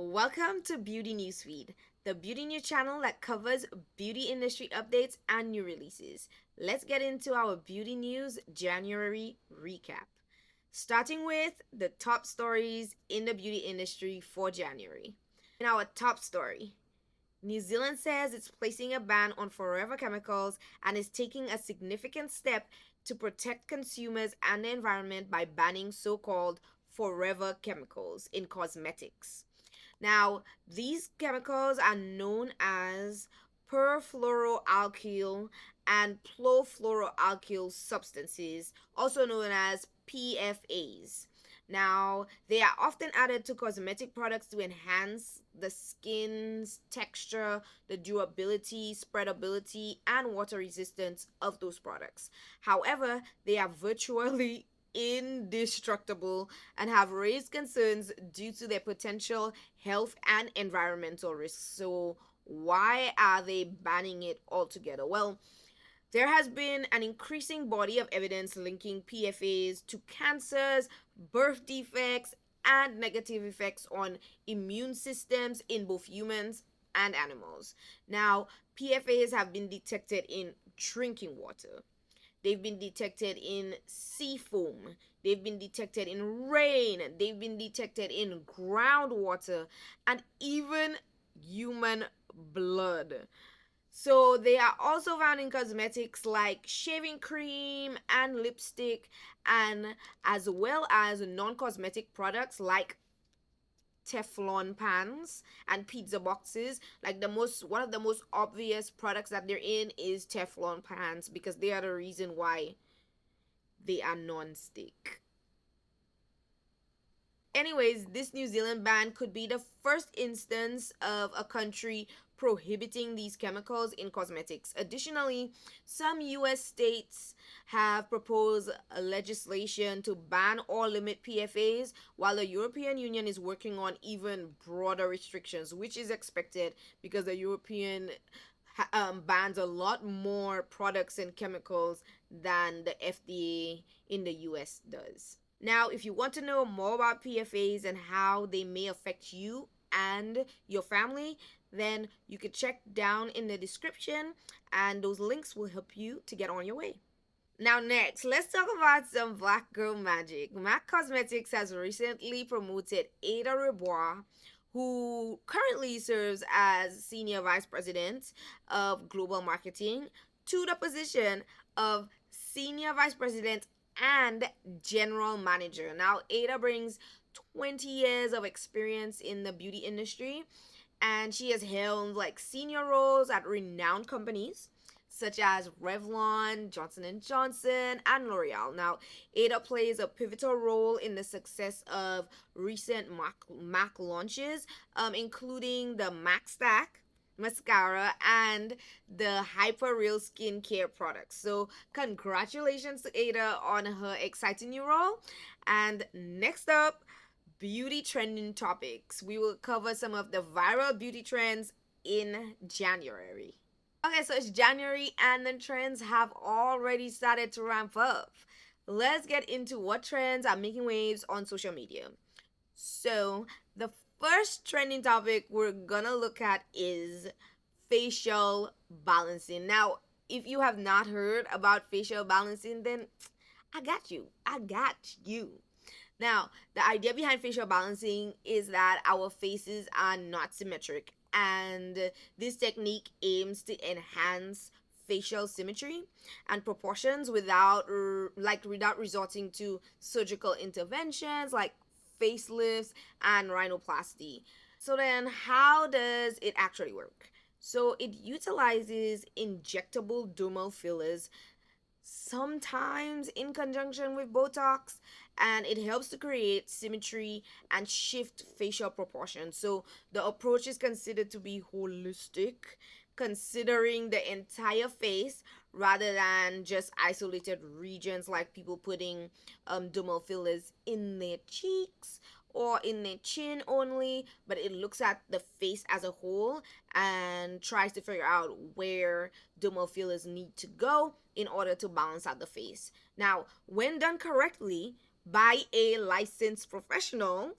Welcome to Beauty NewsFeed, the beauty news channel that covers beauty industry updates and new releases. Let's get into our beauty news January recap. Starting with the top stories in the beauty industry for January. In our top story, New Zealand says it's placing a ban on forever chemicals and is taking a significant step to protect consumers and the environment by banning so called forever chemicals in cosmetics. Now, these chemicals are known as perfluoroalkyl and perfluoroalkyl substances, also known as PFAs. Now, they are often added to cosmetic products to enhance the skin's texture, the durability, spreadability, and water resistance of those products. However, they are virtually indestructible and have raised concerns due to their potential health and environmental risks. So, why are they banning it altogether? Well, there has been an increasing body of evidence linking PFAs to cancers, birth defects, and negative effects on immune systems in both humans and animals. Now, PFAs have been detected in drinking water. They've been detected in sea foam. They've been detected in rain. They've been detected in groundwater and even human blood. So they are also found in cosmetics like shaving cream and lipstick, and as well as non-cosmetic products like Teflon pans and pizza boxes. Like one of the most obvious products that they're in is Teflon pans because they are the reason why they are non-stick. Anyways, this New Zealand ban could be the first instance of a country prohibiting these chemicals in cosmetics. Additionally, some US states have proposed a legislation to ban or limit PFAs, while the European Union is working on even broader restrictions, which is expected because the European bans a lot more products and chemicals than the FDA in the US does. Now, if you want to know more about PFAs and how they may affect you and your family, then you could check down in the description and those links will help you to get on your way. Now, next, let's talk about some black girl magic. MAC Cosmetics has recently promoted Ada Rebois, who currently serves as Senior Vice President of Global Marketing, to the position of Senior Vice President and General Manager. Now, Ada brings 20 years of experience in the beauty industry, and she has held like senior roles at renowned companies such as Revlon, Johnson & Johnson, and L'Oreal. Now, Ada plays a pivotal role in the success of recent MAC launches, including the MAC Stack mascara and the Hyper Real skincare products. So, congratulations to Ada on her exciting new role. And next up, beauty trending topics. We will cover some of the viral beauty trends in January. Okay, so it's January and the trends have already started to ramp up. Let's get into what trends are making waves on social media. So, the first trending topic we're gonna look at is facial balancing. Now, if you have not heard about facial balancing, then I got you. I got you. Now, the idea behind facial balancing is that our faces are not symmetric, and this technique aims to enhance facial symmetry and proportions without resorting to surgical interventions like facelifts and rhinoplasty. So then how does it actually work? So it utilizes injectable dermal fillers, sometimes in conjunction with Botox, and it helps to create symmetry and shift facial proportions. So the approach is considered to be holistic, considering the entire face rather than just isolated regions like people putting dermal fillers in their cheeks or in their chin only, but it looks at the face as a whole and tries to figure out where dermal fillers need to go in order to balance out the face. Now, when done correctly by a licensed professional,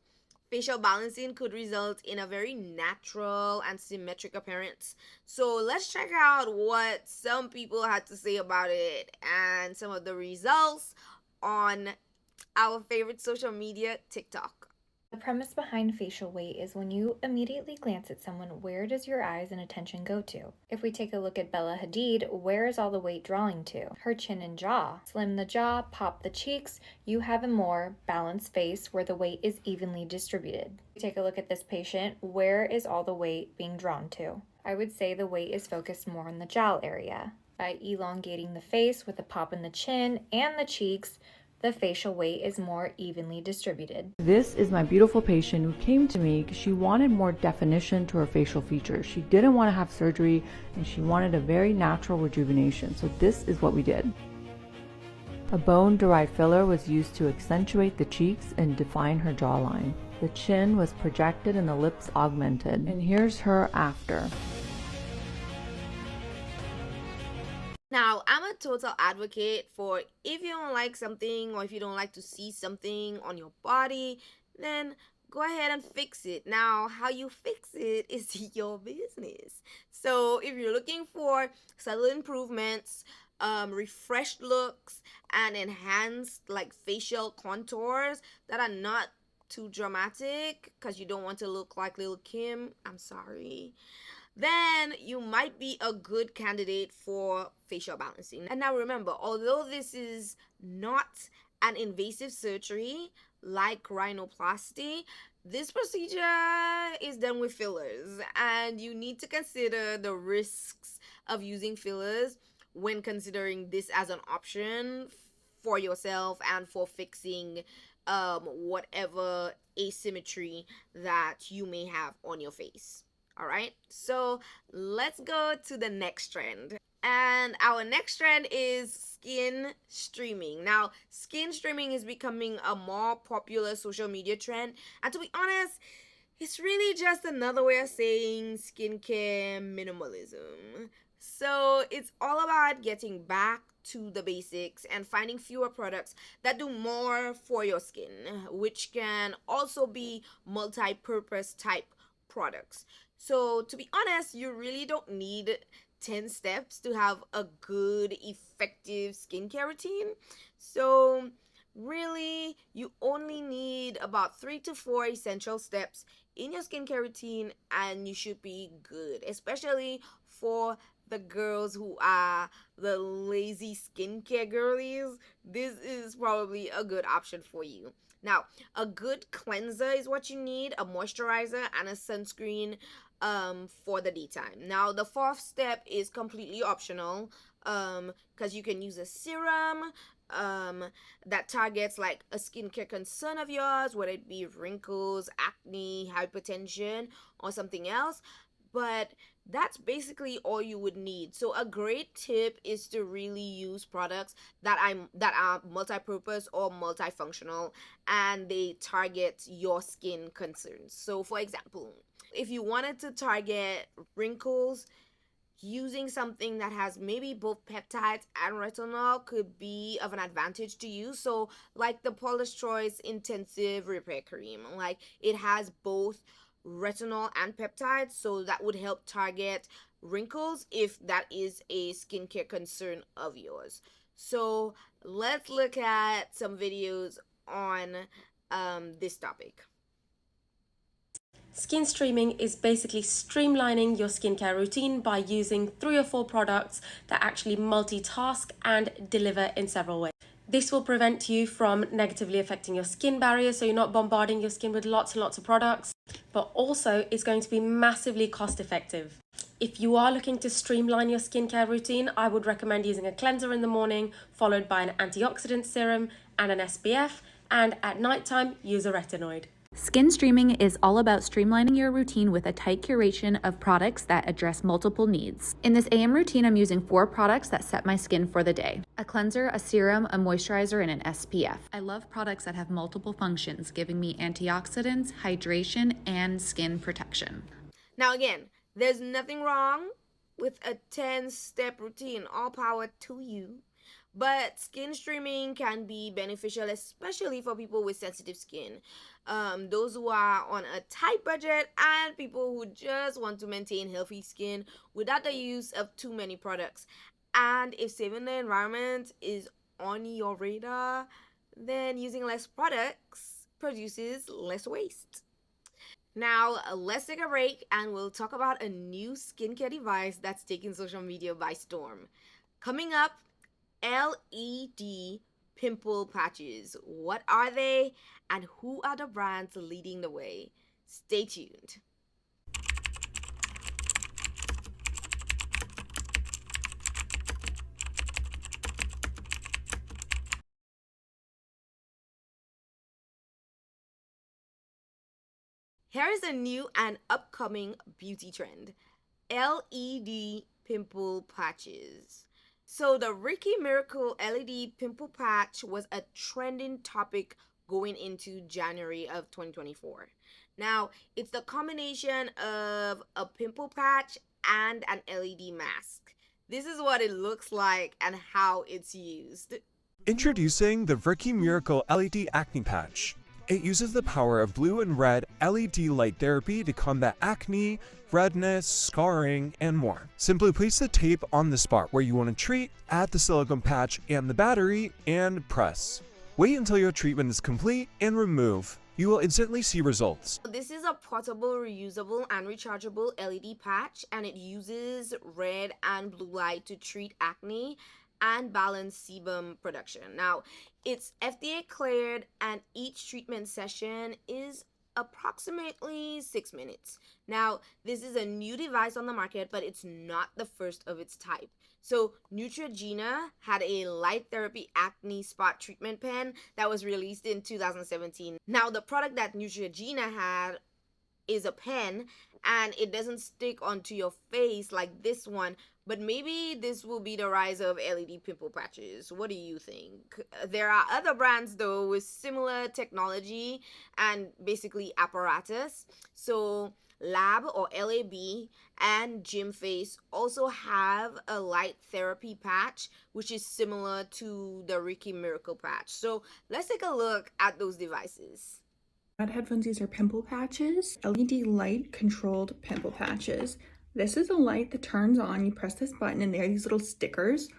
Facial balancing could result in a very natural and symmetric appearance. So let's check out what some people had to say about it and some of the results on our favorite social media, TikTok. The premise behind facial weight is when you immediately glance at someone, where does your eyes and attention go to? If we take a look at Bella Hadid, where is all the weight drawing to? Her chin and jaw. Slim the jaw, pop the cheeks, you have a more balanced face where the weight is evenly distributed. Take a look at this patient, where is all the weight being drawn to? I would say the weight is focused more on the jowl area. By elongating the face with a pop in the chin and the cheeks, the facial weight is more evenly distributed. This is my beautiful patient who came to me because she wanted more definition to her facial features. She didn't want to have surgery and she wanted a very natural rejuvenation. So this is what we did. A bone-derived filler was used to accentuate the cheeks and define her jawline. The chin was projected and the lips augmented. And here's her after. Now, I'm a total advocate for if you don't like something or if you don't like to see something on your body, then go ahead and fix it. Now, how you fix it is your business. So, if you're looking for subtle improvements, refreshed looks, and enhanced like facial contours that are not too dramatic because you don't want to look like Lil Kim, I'm sorry, then you might be a good candidate for facial balancing. And now remember, although this is not an invasive surgery like rhinoplasty, this procedure is done with fillers, and you need to consider the risks of using fillers when considering this as an option for yourself and for fixing whatever asymmetry that you may have on your face. All right, so let's go to the next trend. And our next trend is skin streaming. Now, skin streaming is becoming a more popular social media trend. And to be honest, it's really just another way of saying skincare minimalism. So it's all about getting back to the basics and finding fewer products that do more for your skin, which can also be multi-purpose type products. So to be honest, you really don't need 10 steps to have a good, effective skincare routine. So really, you only need about 3 to 4 essential steps in your skincare routine and you should be good, especially for the girls who are the lazy skincare girlies. This is probably a good option for you. Now, a good cleanser is what you need, a moisturizer and a sunscreen for the daytime. Now, the fourth step is completely optional because you can use a serum that targets like a skincare concern of yours, whether it be wrinkles, acne, hypertension, or something else. But that's basically all you would need. So a great tip is to really use products that are multi-purpose or multifunctional and they target your skin concerns. So for example, if you wanted to target wrinkles, using something that has maybe both peptides and retinol could be of an advantage to you. So like the Paula's Choice Intensive Repair Cream, like it has both retinol and peptides, so that would help target wrinkles if that is a skincare concern of yours. So let's look at some videos on this topic. Skin streaming is basically streamlining your skincare routine by using 3 or 4 products that actually multitask and deliver in several ways. This will prevent you from negatively affecting your skin barrier, so you're not bombarding your skin with lots and lots of products, but also it's going to be massively cost effective. If you are looking to streamline your skincare routine, I would recommend using a cleanser in the morning, followed by an antioxidant serum and an SPF, and at nighttime, use a retinoid. Skin streaming is all about streamlining your routine with a tight curation of products that address multiple needs. In this AM routine, I'm using 4 products that set my skin for the day: a cleanser, a serum, a moisturizer, and an SPF. I love products that have multiple functions, giving me antioxidants, hydration, and skin protection. Now again, there's nothing wrong with a 10-step routine. All power to you. But skin streaming can be beneficial, especially for people with sensitive skin, those who are on a tight budget, and people who just want to maintain healthy skin without the use of too many products. And if saving the environment is on your radar, then using less products produces less waste. Now, let's take a break and we'll talk about a new skincare device that's taking social media by storm. Coming up, LED pimple patches. What are they and who are the brands leading the way? Stay tuned. Here is a new and upcoming beauty trend: LED pimple patches. So, the Ricky Miracle LED pimple patch was a trending topic going into January of 2024. Now, it's the combination of a pimple patch and an LED mask. This is what it looks like and how it's used. Introducing the Ricky Miracle LED Acne Patch. It uses the power of blue and red LED light therapy to combat acne, redness, scarring, and more. Simply place the tape on the spot where you want to treat, add the silicone patch and the battery, and press. Wait until your treatment is complete and remove. You will instantly see results. This is a portable, reusable, and rechargeable LED patch, and it uses red and blue light to treat acne and balance sebum production. Now, it's FDA cleared, and each treatment session is approximately 6 minutes. Now, this is a new device on the market, but it's not the first of its type. So, Neutrogena had a light therapy acne spot treatment pen that was released in 2017. Now, the product that Neutrogena had is a pen, and it doesn't stick onto your face like this one, but maybe this will be the rise of LED pimple patches. What do you think? There are other brands though with similar technology and basically apparatus. So Lab or LAB and Gym Face also have a light therapy patch, which is similar to the Ricky Miracle patch. So let's take a look at those devices. Red headphones, these are pimple patches, LED light controlled pimple patches. This is a light that turns on, you press this button and there are these little stickers.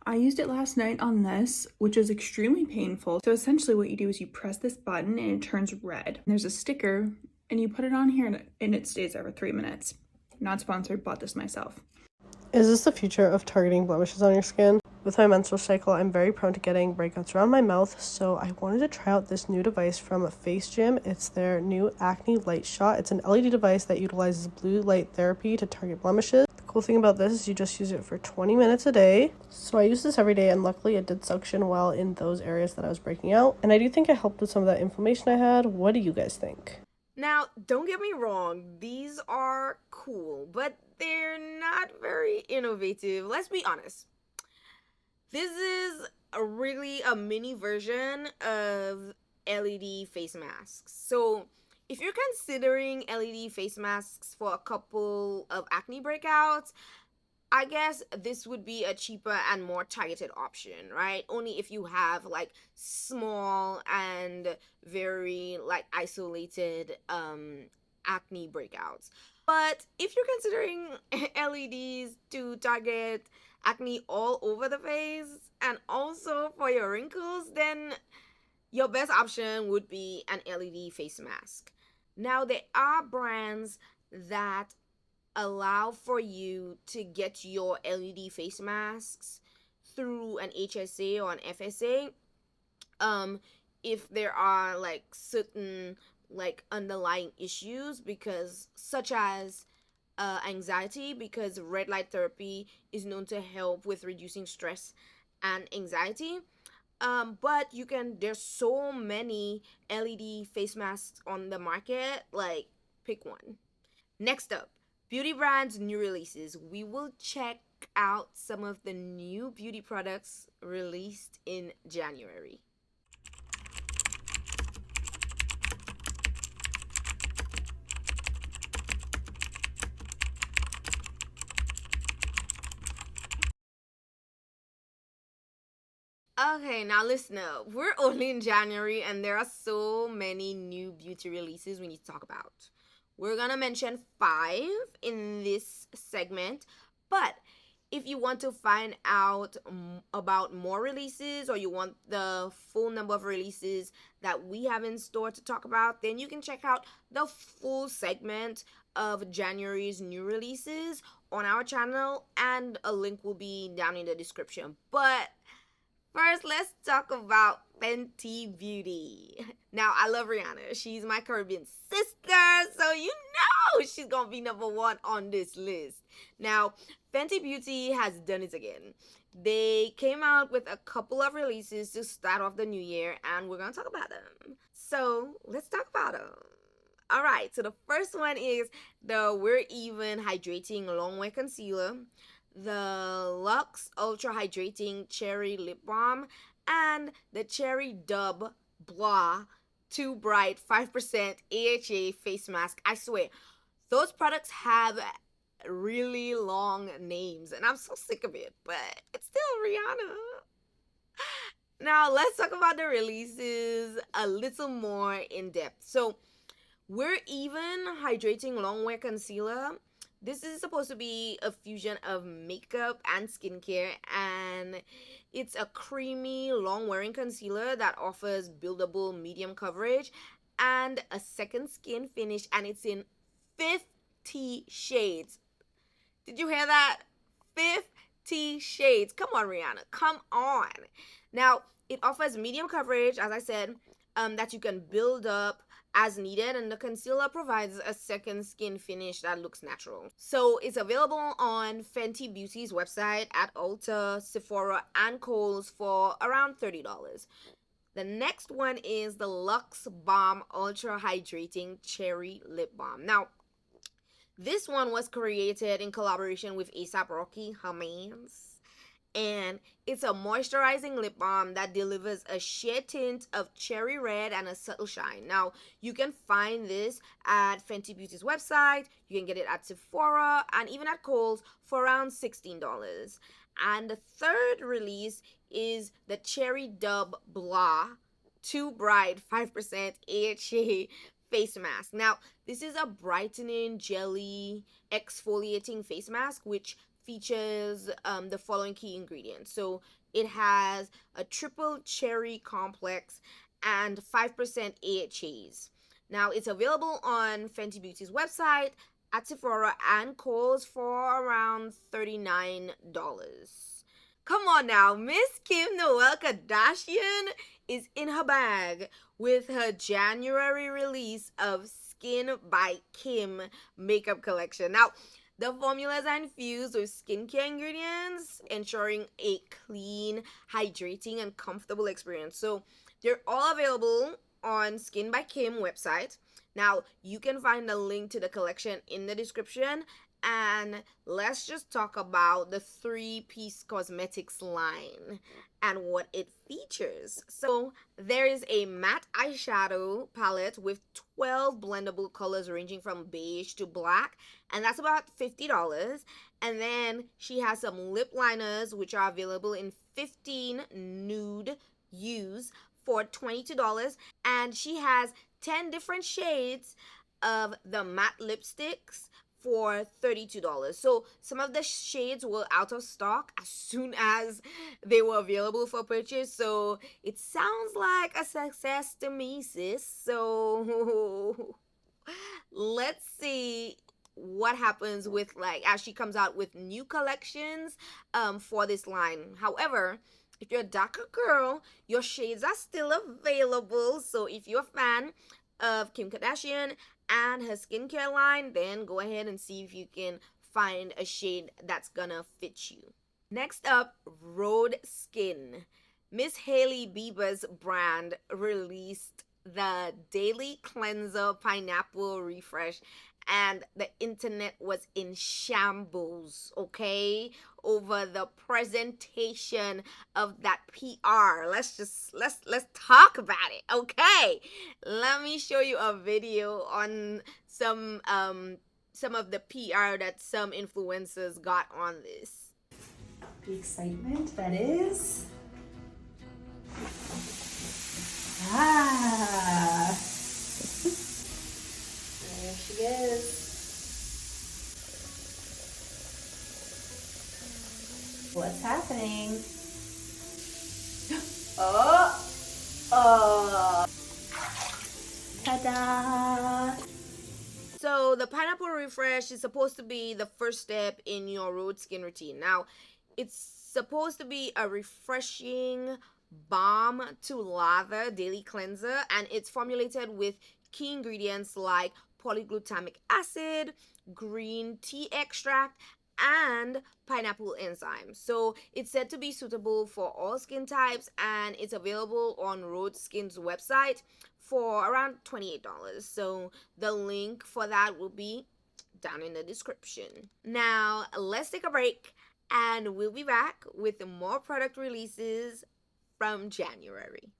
I used it last night on this, which is extremely painful. So essentially what you do is you press this button and it turns red. There's a sticker and you put it on here and it stays there for 3 minutes. Not sponsored, bought this myself. Is this the future of targeting blemishes on your skin? With my menstrual cycle, I'm very prone to getting breakouts around my mouth, so I wanted to try out this new device from Face Gym. It's their new Acne Light Shot. It's an LED device that utilizes blue light therapy to target blemishes. The cool thing about this is you just use it for 20 minutes a day. So I use this every day, and luckily it did suction well in those areas that I was breaking out. And I do think it helped with some of that inflammation I had. What do you guys think? Now, don't get me wrong, these are cool, but they're not very innovative. Let's be honest. This is really a mini version of LED face masks. So if you're considering LED face masks for a couple of acne breakouts, I guess this would be a cheaper and more targeted option, right? Only if you have like small and very like isolated acne breakouts. But if you're considering LEDs to target acne all over the face and also for your wrinkles, then your best option would be an LED face mask. Now, there are brands that allow for you to get your LED face masks through an HSA or an FSA. If there are like certain like underlying issues, because such as anxiety, because red light therapy is known to help with reducing stress and anxiety. But there's so many LED face masks on the market, like pick one. Next up, beauty brands new releases. We will check out some of the new beauty products released in January. Okay, now listen up. We're only in January and there are so many new beauty releases we need to talk about. We're gonna mention 5 in this segment, but if you want to find out about more releases or you want the full number of releases that we have in store to talk about, then you can check out the full segment of January's new releases on our channel, and a link will be down in the description. But first, let's talk about Fenty Beauty. Now, I love Rihanna. She's my Caribbean sister, so you know she's gonna be number 1 on this list. Now, Fenty Beauty has done it again. They came out with a couple of releases to start off the new year, and we're gonna talk about them. So, let's talk about them. Alright, so the first one is the We're Even Hydrating Longwear Concealer, the Luxe Ultra Hydrating Cherry Lip Balm, and the Cherry Dub Blah Too Bright 5% AHA Face Mask. I swear, those products have really long names, and I'm so sick of it, but it's still Rihanna. Now, let's talk about the releases a little more in depth. So, We're Even Hydrating Longwear Concealer. This is supposed to be a fusion of makeup and skincare, and it's a creamy, long-wearing concealer that offers buildable medium coverage and a second skin finish, and it's in 50 shades. Did you hear that? 50 shades. Come on, Rihanna. Come on. Now, it offers medium coverage, as I said, that you can build up as needed, and the concealer provides a second skin finish that looks natural. So it's available on Fenty Beauty's website at Ulta, Sephora, and Kohl's for around $30. The next one is the Luxe Balm Ultra Hydrating Cherry Lip Balm. Now, this one was created in collaboration with A$AP Rocky, her mans. And it's a moisturizing lip balm that delivers a sheer tint of cherry red and a subtle shine. Now, you can find this at Fenty Beauty's website. You can get it at Sephora and even at Kohl's for around $16. And the third release is the Cherry Dub Blah Too Bright 5% AHA face mask. Now, this is a brightening jelly exfoliating face mask which features the following key ingredients. So it has a triple cherry complex and 5% AHAs. Now, it's available on Fenty Beauty's website, at Sephora, and Kohl's for around $39. Come on now, Miss Kim Noel Kardashian is in her bag with her January release of Skin by Kim makeup collection. Now, the formulas are infused with skincare ingredients, ensuring a clean, hydrating, and comfortable experience. So they're all available on Skin by Kim website. Now, you can find a link to the collection in the description. And let's just talk about the 3-piece cosmetics line and what it features. So there is a matte eyeshadow palette with 12 blendable colors ranging from beige to black, and that's about $50. And then she has some lip liners which are available in 15 nude hues for $22, and she has 10 different shades of the matte lipsticks for $32. So some of the shades were out of stock as soon as they were available for purchase. So it sounds like a success to me, sis. So let's see what happens with, like, as she comes out with new collections for this line. However, if you're a darker girl, your shades are still available. So if you're a fan of Kim Kardashian and her skincare line, then go ahead and see if you can find a shade that's gonna fit you. Next up, Road Skin. Miss Hailey Bieber's brand released the Daily Cleanser Pineapple Refresh, and the internet was in shambles, okay, over the presentation of that PR. Let's talk about it, okay? Let me show you a video on some of the PR that some influencers got on this. The excitement that is Ah, there she is. What's happening? Oh, oh, ta-da! So the pineapple refresh is supposed to be the first step in your road skin routine. Now, it's supposed to be a refreshing balm to lather daily cleanser, and it's formulated with key ingredients like polyglutamic acid, green tea extract, and pineapple enzyme. So it's said to be suitable for all skin types, and it's available on Road Skin's website for around $28. So the link for that will be down in the description. Now, let's take a break and we'll be back with more product releases from January.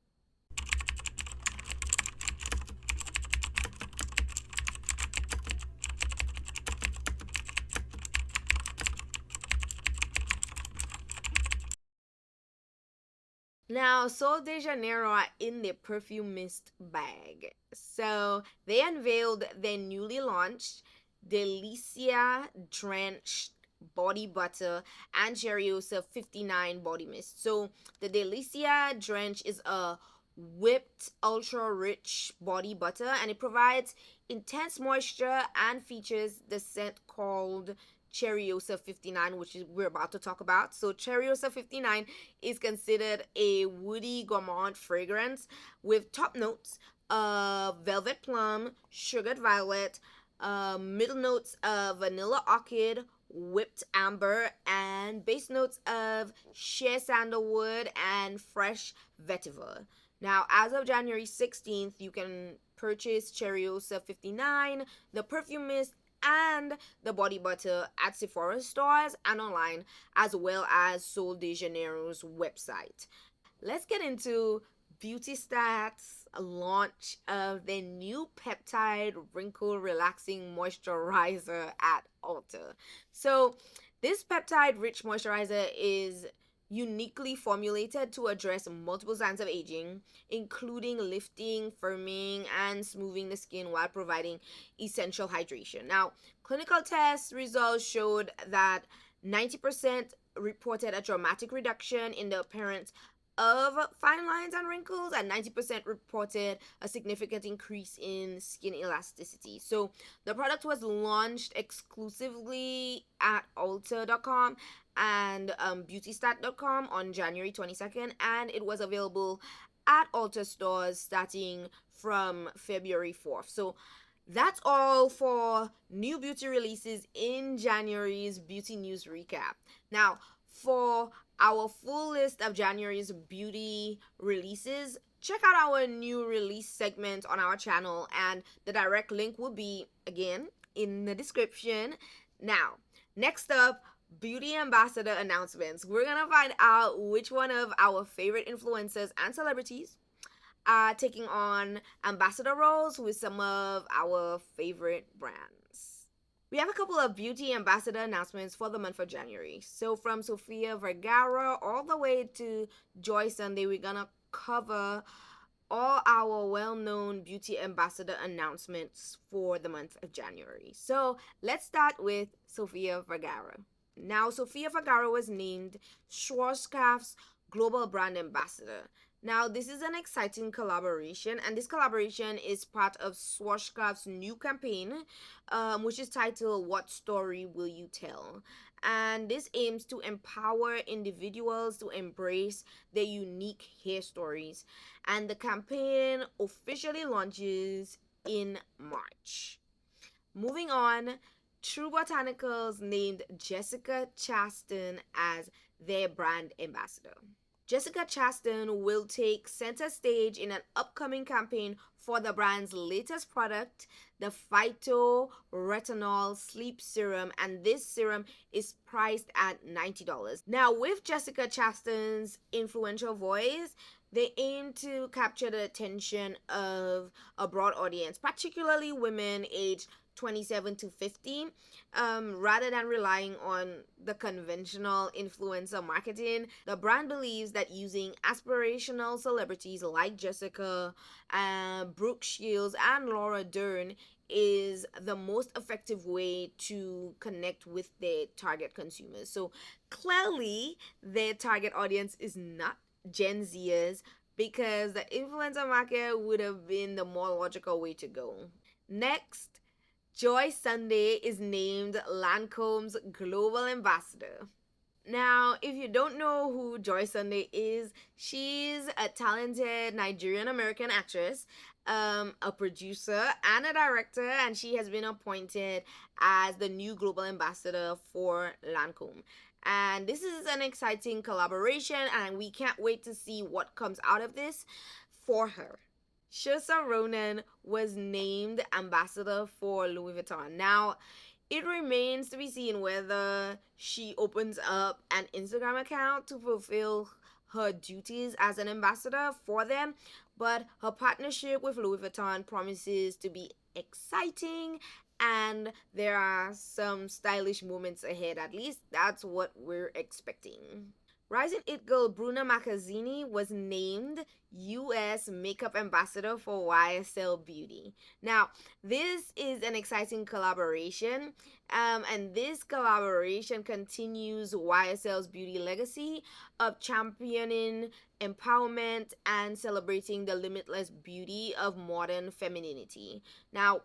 Now, Sol de Janeiro are in their perfume mist bag. So they unveiled their newly launched Delicia Drenched Body Butter and Cheriosa 59 Body Mist. So the Delicia Drench is a whipped ultra rich body butter, and it provides intense moisture and features the scent called Cheriosa 59, which is we're about to talk about. So Cheriosa 59 is considered a woody gourmand fragrance with top notes of velvet plum, sugared violet, middle notes of vanilla orchid, whipped amber, and base notes of shea sandalwood and fresh vetiver. Now, as of January 16th, you can purchase Cheriosa 59, the perfume mist, and the body butter at Sephora stores and online, as well as Sol de Janeiro's website. Let's get into Beauty Stat's launch of their new peptide wrinkle relaxing moisturizer at Ulta. So this peptide rich moisturizer is uniquely formulated to address multiple signs of aging, including lifting, firming, and smoothing the skin while providing essential hydration. Now, clinical test results showed that 90% reported a dramatic reduction in the appearance of fine lines and wrinkles, and 90% reported a significant increase in skin elasticity. So the product was launched exclusively at Ulta.com and BeautyStat.com on January 22nd, and it was available at Ulta stores starting from February 4th. So that's all for new beauty releases in January's Beauty News Recap. Now, for our full list of January's beauty releases, check out our new release segment on our channel, and the direct link will be, again, in the description. Now, next up, beauty ambassador announcements. We're gonna find out which one of our favorite influencers and celebrities are taking on ambassador roles with some of our favorite brands. We have a couple of beauty ambassador announcements for the month of January. So from Sofia Vergara all the way to Joy Sunday, we're gonna cover all our well-known beauty ambassador announcements for the month of January. So let's start with Sofia Vergara. Now, Sofia Vergara was named Schwarzkopf's global brand ambassador. Now, this is an exciting collaboration, and this collaboration is part of Schwarzkopf's new campaign, which is titled What Story Will You Tell? And this aims to empower individuals to embrace their unique hair stories. And the campaign officially launches in March. Moving on, True Botanicals named Jessica Chastain as their brand ambassador. Jessica Chastain will take center stage in an upcoming campaign for the brand's latest product, the Phyto-Retinol Sleep Serum, and this serum is priced at $90. Now, with Jessica Chastain's influential voice, they aim to capture the attention of a broad audience, particularly women aged 27 to 50, rather than relying on the conventional influencer marketing. The brand believes that using aspirational celebrities like Jessica, Brooke Shields, and Laura Dern is the most effective way to connect with their target consumers. So clearly, their target audience is not Gen Zers, because the influencer market would have been the more logical way to go. Next, Joy Sunday is named Lancome's global ambassador. Now, if you don't know who Joy Sunday is, she's a talented Nigerian American actress, a producer, and a director, and she has been appointed as the new global ambassador for Lancome. And this is an exciting collaboration, and we can't wait to see what comes out of this for her. Saoirse Ronan was named ambassador for Louis Vuitton. Now, it remains to be seen whether she opens up an Instagram account to fulfill her duties as an ambassador for them, but her partnership with Louis Vuitton promises to be exciting, and there are some stylish moments ahead. At least that's what we're expecting. Rising It girl Bruna Marquezine was named U.S. Makeup Ambassador for YSL Beauty. Now, this is an exciting collaboration, and this collaboration continues YSL's beauty legacy of championing empowerment and celebrating the limitless beauty of modern femininity. Now,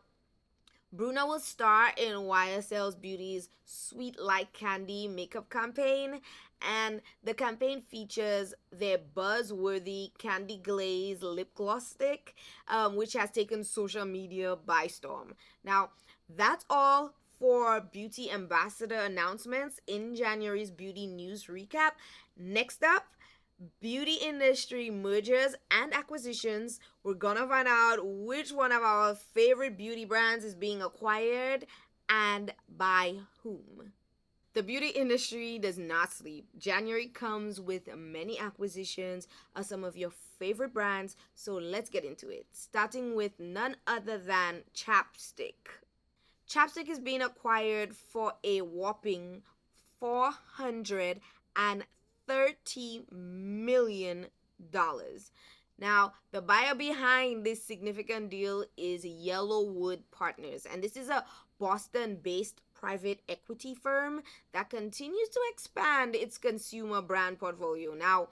Bruna will star in YSL's Beauty's Sweet Like Candy makeup campaign, and the campaign features their buzzworthy Candy Glaze lip gloss stick, which has taken social media by storm. Now, that's all for beauty ambassador announcements in January's Beauty News Recap. Next up, beauty industry mergers and acquisitions. We're gonna find out which one of our favorite beauty brands is being acquired and by whom. The beauty industry does not sleep. January comes with many acquisitions of some of your favorite brands, so let's get into it. Starting with none other than Chapstick. Chapstick is being acquired for a whopping $430 million. Now, the buyer behind this significant deal is Yellowwood Partners, and this is a Boston-based private equity firm that continues to expand its consumer brand portfolio. Now,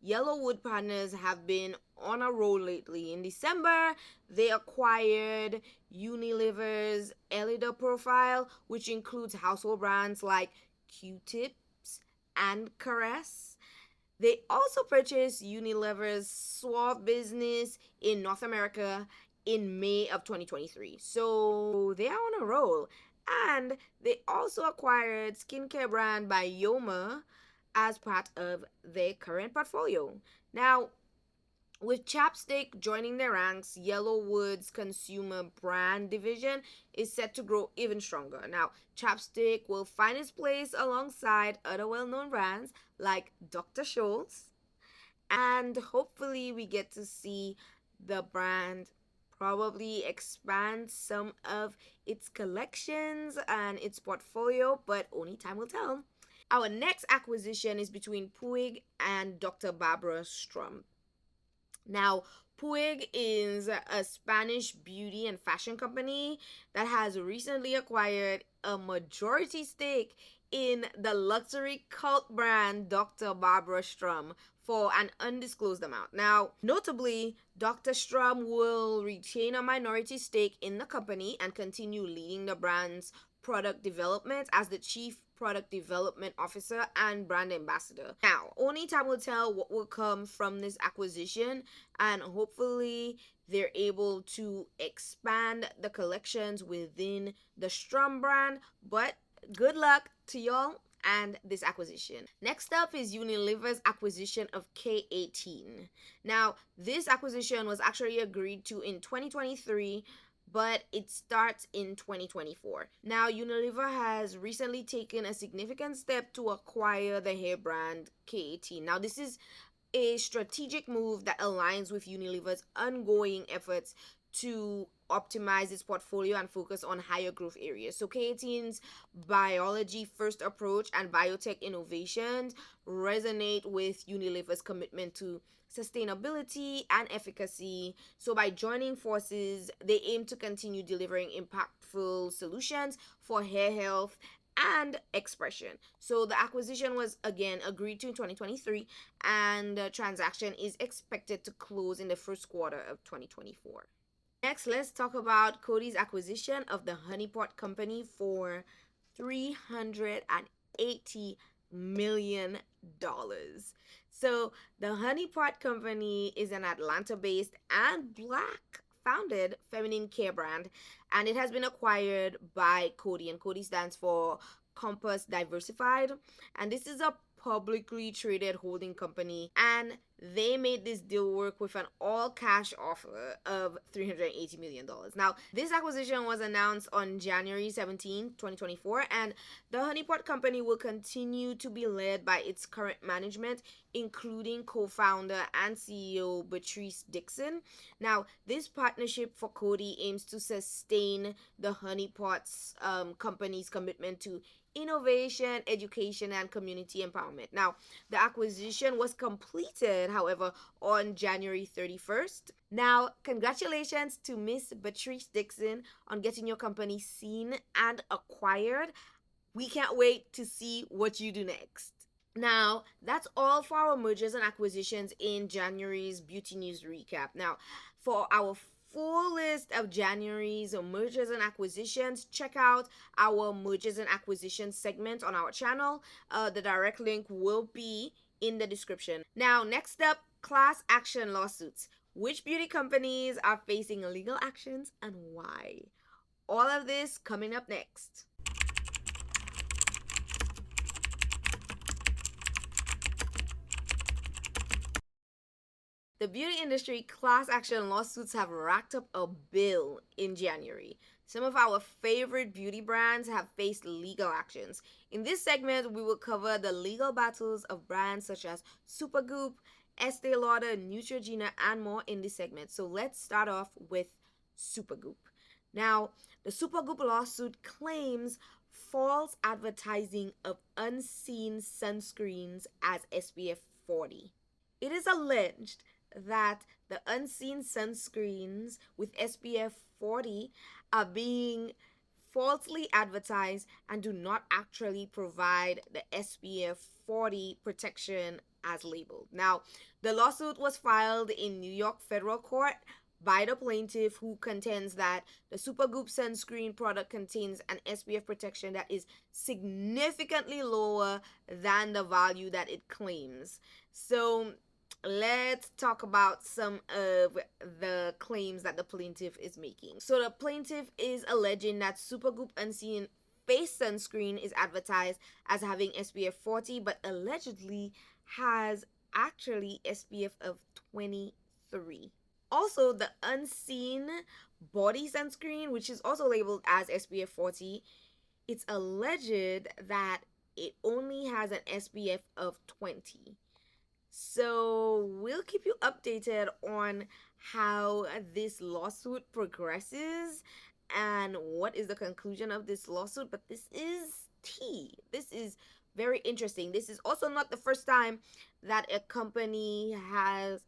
Yellowwood Partners have been on a roll lately. In December, they acquired Unilever's Elida profile, which includes household brands like Q-Tips and Caress. They also purchased Unilever's Suave business in North America in May of 2023. So they are on a roll. And they also acquired skincare brand by Yoma as part of their current portfolio. Now, with Chapstick joining their ranks, Yellowwood's consumer brand division is set to grow even stronger. Now, Chapstick will find its place alongside other well-known brands like Dr. Scholl's, and hopefully we get to see the brand probably expand some of its collections and its portfolio, but only time will tell. Our next acquisition is between Puig and Dr. Barbara Strum. Now, Puig is a Spanish beauty and fashion company that has recently acquired a majority stake in the luxury cult brand Dr. Barbara Strum for an undisclosed amount. Now, notably, Dr. Strum will retain a minority stake in the company and continue leading the brand's product development as the chief product development officer and brand ambassador. Now, only time will tell what will come from this acquisition, and hopefully they're able to expand the collections within the Strum brand, but good luck to y'all and this acquisition. Next up is Unilever's acquisition of K18. Now, this acquisition was actually agreed to in 2023, but it starts in 2024. Now, Unilever has recently taken a significant step to acquire the hair brand K18. Now, this is a strategic move that aligns with Unilever's ongoing efforts to optimize its portfolio and focus on higher growth areas. So K18's biology first approach and biotech innovations resonate with Unilever's commitment to sustainability and efficacy. So by joining forces, they aim to continue delivering impactful solutions for hair health and expression. So the acquisition was again agreed to in 2023, and the transaction is expected to close in the first quarter of 2024. Next, let's talk about Coty's acquisition of the Honey Pot Company for $380 million. So the Honey Pot Company is an Atlanta-based and Black founded feminine care brand, and it has been acquired by Coty, and Coty stands for Compass Diversified, and this is a publicly traded holding company, and they made this deal work with an all-cash offer of $380 million. Now, this acquisition was announced on January 17, 2024, and the Honey Pot Company will continue to be led by its current management, including co-founder and CEO Patrice Dixon. Now, this partnership for Coty aims to sustain the Honey Pot's company's commitment to innovation, education, and community empowerment. Now, the acquisition was completed, however, on January 31st. Now, congratulations to Miss Patrice Dixon on getting your company seen and acquired. We can't wait to see what you do next. Now, that's all for our mergers and acquisitions in January's Beauty News Recap. Now, for our full list of January's mergers and acquisitions, check out our mergers and acquisitions segment on our channel. The direct link will be in the description. Now, next up, class action lawsuits. Which beauty companies are facing legal actions and why? All of this coming up next. The beauty industry class action lawsuits have racked up a bill in January. Some of our favorite beauty brands have faced legal actions. In this segment, we will cover the legal battles of brands such as Supergoop, Estee Lauder, Neutrogena, and more in this segment. So let's start off with Supergoop. Now, the Supergoop lawsuit claims false advertising of unseen sunscreens as SPF 40. It is alleged that the unseen sunscreens with SPF 40 are being falsely advertised and do not actually provide the SPF 40 protection as labeled. Now, the lawsuit was filed in New York federal court by the plaintiff, who contends that the Supergoop sunscreen product contains an SPF protection that is significantly lower than the value that it claims. So let's talk about some of the claims that the plaintiff is making. So the plaintiff is alleging that Supergoop Unseen Face Sunscreen is advertised as having SPF 40, but allegedly has actually SPF of 23. Also, the Unseen Body Sunscreen, which is also labeled as SPF 40, it's alleged that it only has an SPF of 20. So we'll keep you updated on how this lawsuit progresses and what is the conclusion of this lawsuit. But this is tea. This is very interesting. This is also not the first time that a company has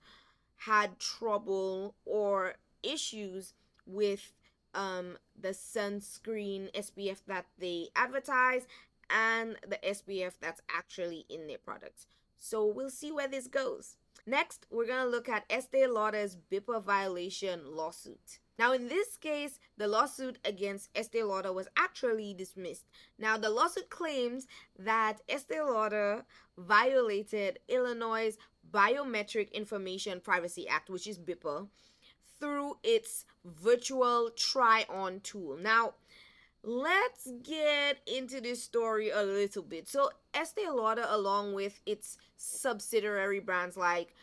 had trouble or issues with the sunscreen SPF that they advertise and the SPF that's actually in their products. So we'll see where this goes. Next, we're going to look at Estee Lauder's BIPA violation lawsuit. Now, in this case, the lawsuit against Estee Lauder was actually dismissed. Now, the lawsuit claims that Estee Lauder violated Illinois' Biometric Information Privacy Act, which is BIPA, through its virtual try-on tool. Now, let's get into this story a little bit. So, Estee Lauder, along with its subsidiary brands like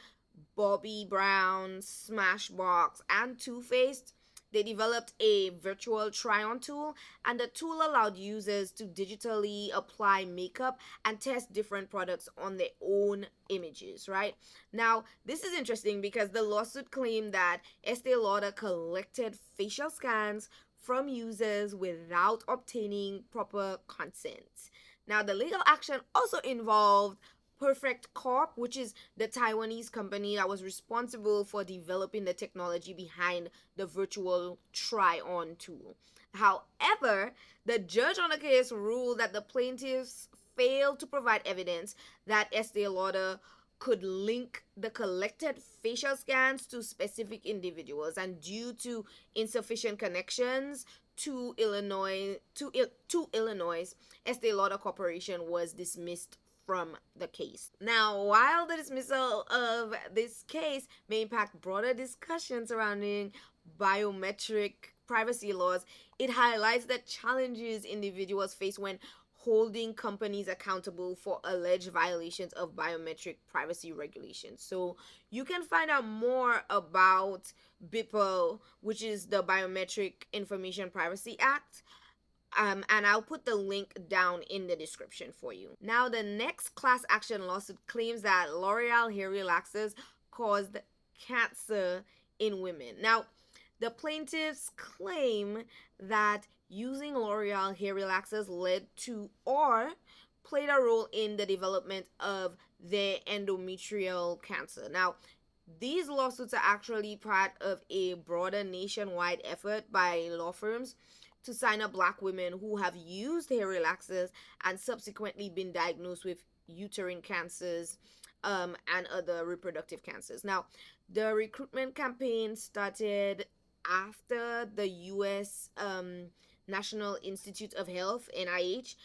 Bobbi Brown, Smashbox, and Too Faced, They developed a virtual try-on tool, and the tool allowed users to digitally apply makeup and test different products on their own images, right? Now, this is interesting because the lawsuit claimed that Estee Lauder collected facial scans from users without obtaining proper consent. Now, the legal action also involved Perfect Corp, which is the Taiwanese company that was responsible for developing the technology behind the virtual try on tool. However, the judge on the case ruled that the plaintiffs failed to provide evidence that Estee Lauder could link the collected facial scans to specific individuals, and due to insufficient connections to Illinois, Estee Lauder Corporation was dismissed from the case. Now, while the dismissal of this case may impact broader discussions surrounding biometric privacy laws, it highlights the challenges individuals face when holding companies accountable for alleged violations of biometric privacy regulations. So you can find out more about BIPA, which is the Biometric Information Privacy Act, and I'll put the link down in the description for you. Now, the next class action lawsuit claims that L'Oreal hair relaxers caused cancer in women. Now, the plaintiffs claim that using L'Oreal hair relaxers led to or played a role in the development of their endometrial cancer. Now, these lawsuits are actually part of a broader nationwide effort by law firms to sign up Black women who have used hair relaxers and subsequently been diagnosed with uterine cancers and other reproductive cancers. Now, the recruitment campaign started after the U.S. National Institute of Health, NIH,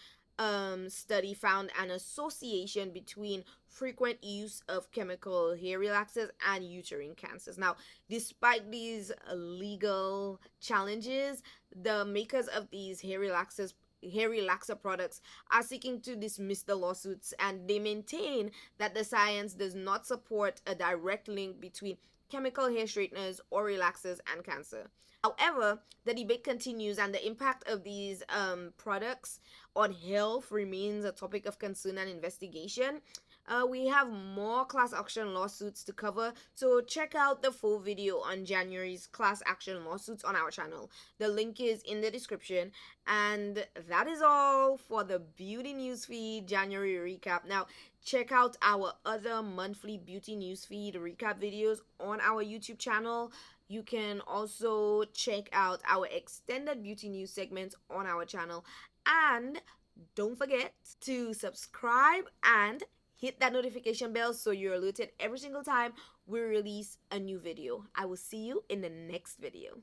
study found an association between frequent use of chemical hair relaxers and uterine cancers. Now, despite these legal challenges, the makers of these hair relaxer products are seeking to dismiss the lawsuits, and they maintain that the science does not support a direct link between chemical hair straighteners or relaxers and cancer. However, the debate continues, and the impact of these products on health remains a topic of concern and investigation. We have more class action lawsuits to cover, so check out the full video on January's class action lawsuits on our channel. The link is in the description. And that is all for the Beauty Newsfeed January recap. Now, check out our other monthly Beauty Newsfeed recap videos on our YouTube channel. You can also check out our extended beauty news segments on our channel. And don't forget to subscribe and hit that notification bell so you're alerted every single time we release a new video. I will see you in the next video.